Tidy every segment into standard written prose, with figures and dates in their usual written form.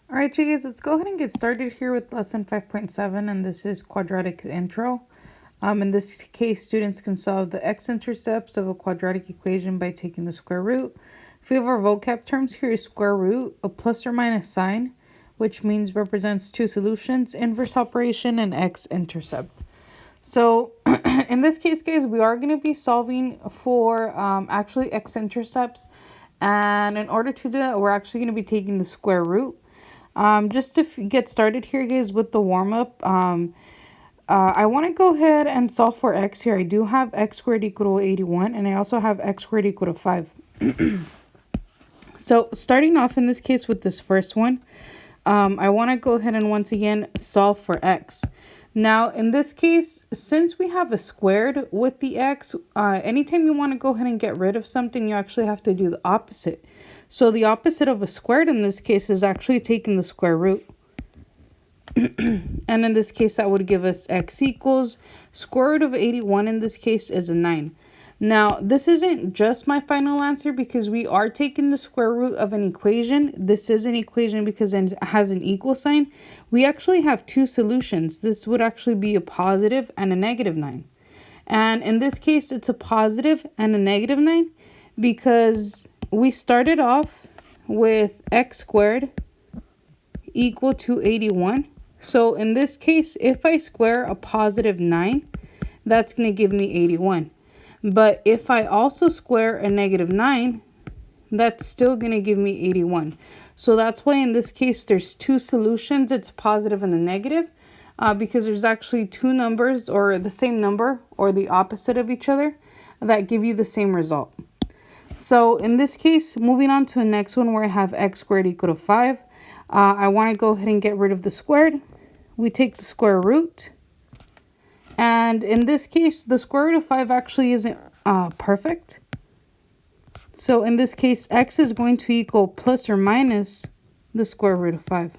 All right, you guys, let's go ahead and get started here with lesson 5.7, and this is quadratic intro. In this case, students can solve the x-intercepts of a quadratic equation by taking the square root. If we have our vocab terms here is square root, a plus or minus sign, which means represents two solutions, inverse operation, and x-intercept. So in this case, guys, we are going to be solving for actually x-intercepts. And in order to do that, we're actually going to be taking the square root. Just to get started here, guys, with the warm-up, I want to go ahead and solve for x here. I do have x squared equal to 81, and I also have x squared equal to 5. So starting off in this case with this first one, I want to go ahead and once again solve for x. Now, in this case, since we have a squared with the x, anytime you want to go ahead and get rid of something, you actually have to do the opposite. So the opposite of a squared in this case is actually taking the square root. And in this case, that would give us x equals square root of 81 in this case is a 9. Now, this isn't just my final answer because we are taking the square root of an equation. This is an equation because it has an equal sign. We actually have two solutions. This would actually be a positive and a negative 9. And in this case, it's a positive and a negative 9 because we started off with x squared equal to 81. So in this case, if I square a positive 9, that's going to give me 81. But if I also square a negative 9, that's still going to give me 81. So that's why in this case, there's two solutions. It's positive and the negative because there's actually two numbers or the same number or the opposite of each other that give you the same result. So in this case, moving on to the next one where I have x squared equal to 5. I want to go ahead and get rid of the squared. We take the square root. And in this case, the square root of 5 actually isn't perfect. So in this case, x is going to equal plus or minus the square root of 5.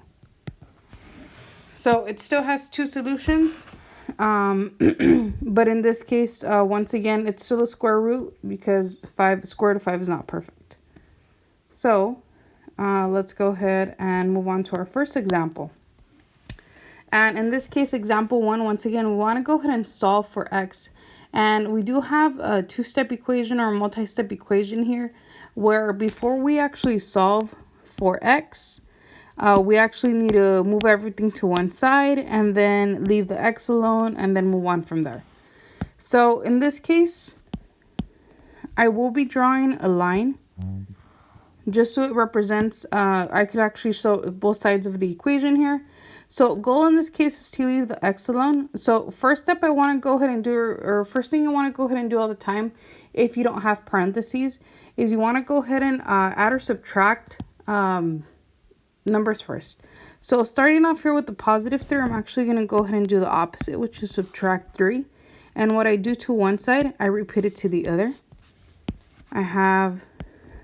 So it still has two solutions. But in this case, once again, it's still a square root because square root of 5 is not perfect. So let's go ahead and move on to our first example. And in this case, example 1, once again, we want to go ahead and solve for x. And we do have a two-step equation or a multi-step equation here where before we actually solve for x, we actually need to move everything to one side and then leave the x alone and then move on from there. So in this case, I will be drawing a line just so it represents, I could actually show both sides of the equation here. So goal in this case is to leave the x alone. So first step I want to go ahead and do, or first thing you want to go ahead and do all the time if you don't have parentheses, is you want to go ahead and add or subtract numbers first. So starting off here with the positive 3, I'm actually going to go ahead and do the opposite, which is subtract 3. And what I do to one side, I repeat it to the other. I have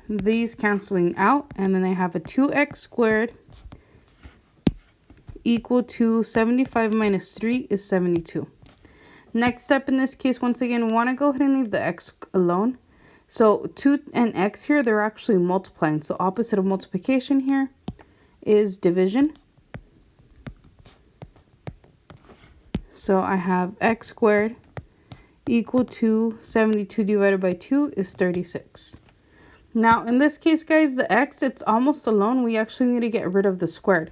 these canceling out, and then I have a 2x squared equal to 75 minus 3 is 72. Next step in this case, once again, we want to go ahead and leave the x alone. So 2 and x here, they're actually multiplying. So opposite of multiplication here is division. So I have x squared equal to 72 divided by 2 is 36. Now, in this case, guys, the x, it's almost alone. We actually need to get rid of the squared.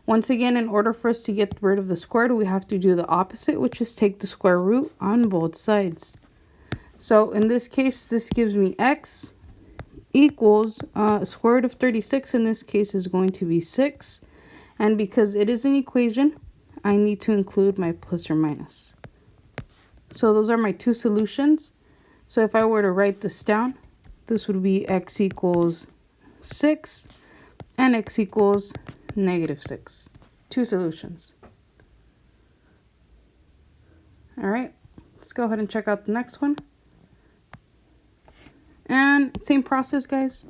Once again, in order for us to get rid of the squared, we have to do the opposite, which is take the square root on both sides. So in this case, this gives me x equals square root of 36. In this case is going to be 6. And because it is an equation, I need to include my plus or minus. So those are my two solutions. So if I were to write this down, this would be x equals 6 and x equals negative 6. Two solutions. All right, let's go ahead and check out the next one. And same process, guys.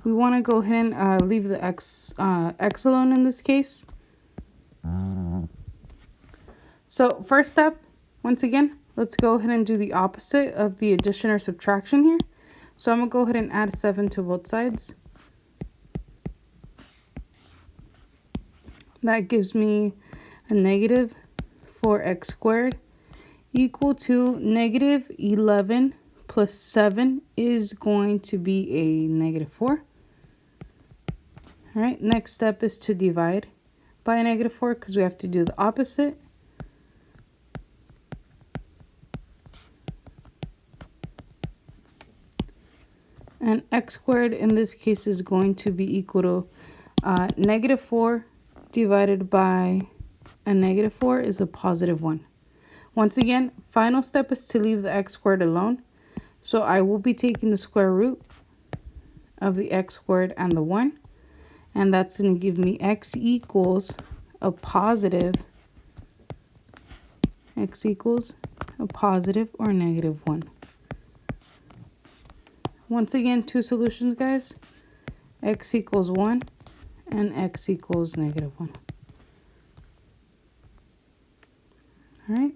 We want to go ahead and leave the x alone in this case. So first step, once again, let's go ahead and do the opposite of the addition or subtraction here. So I'm going to go ahead and add 7 to both sides. That gives me a negative 4x squared equal to negative 11 plus 7 is going to be a negative 4. All right, next step is to divide by a negative 4 because we have to do the opposite. And x squared in this case is going to be equal to negative 4 divided by a negative 4 is a positive 1. Once again, final step is to leave the x squared alone. So I will be taking the square root of the x squared and the 1. And that's going to give me x equals a positive or negative 1. Once again, two solutions, guys. X equals 1 and x equals negative 1. All right.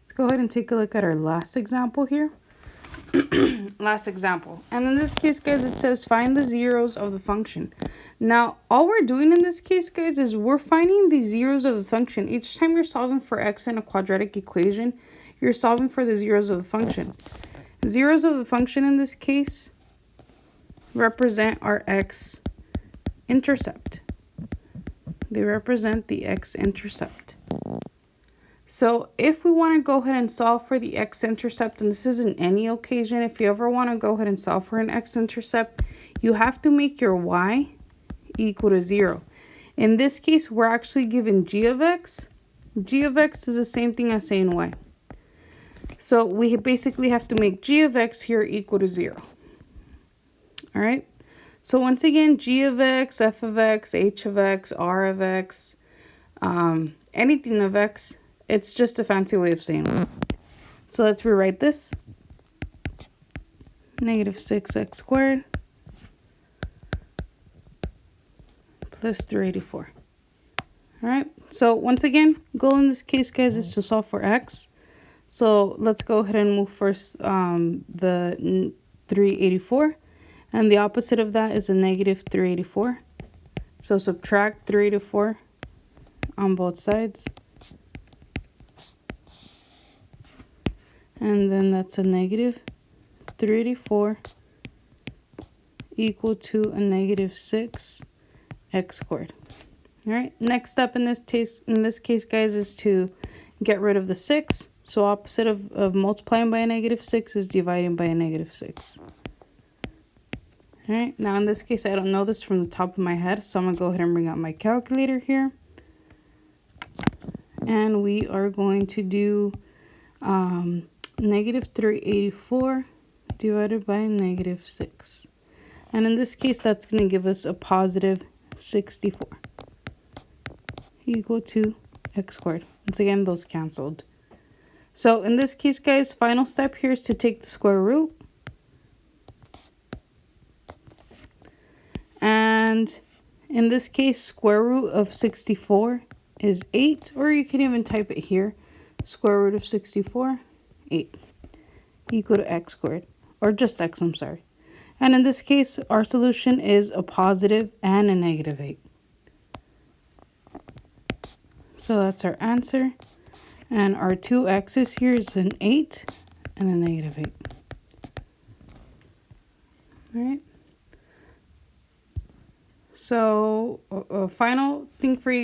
Let's go ahead and take a look at our last example here. Last example. And in this case, guys, it says find the zeros of the function. Now, all we're doing in this case, guys, is we're finding the zeros of the function. Each time you're solving for x in a quadratic equation, you're solving for the zeros of the function. Zeros of the function in this case represent our x-intercept. They represent the x-intercept. So if we want to go ahead and solve for the x-intercept, and this isn't any occasion, if you ever want to go ahead and solve for an x-intercept, you have to make your y equal to 0. In this case, we're actually given g of x. G of x is the same thing as saying y. So we basically have to make g of x here equal to 0. All right. So once again, g of x, f of x, h of x, r of x, anything of x, it's just a fancy way of saying it. So let's rewrite this. Negative 6x squared plus 384. All right. So once again, goal in this case, guys, is to solve for x. So let's go ahead and move first the 384. And the opposite of that is a negative 384. So subtract 384 on both sides. And then that's a negative 384 equal to a negative 6x squared. All right, next step in this case, guys, is to get rid of the 6. So opposite of multiplying by a negative 6 is dividing by a negative 6. All right, now in this case, I don't know this from the top of my head, so I'm going to go ahead and bring out my calculator here. And we are going to do negative 384 divided by negative 6. And in this case, that's going to give us a positive 64 equal to x squared. Once again, those canceled. So in this case, guys, final step here is to take the square root. And in this case, square root of 64 is 8, or you can even type it here. Square root of 64, 8, equal to x squared, or just x, I'm sorry. And in this case, our solution is a positive and a negative 8. So that's our answer. And our two x's here is an 8 and a negative 8. All right. So a final thing for you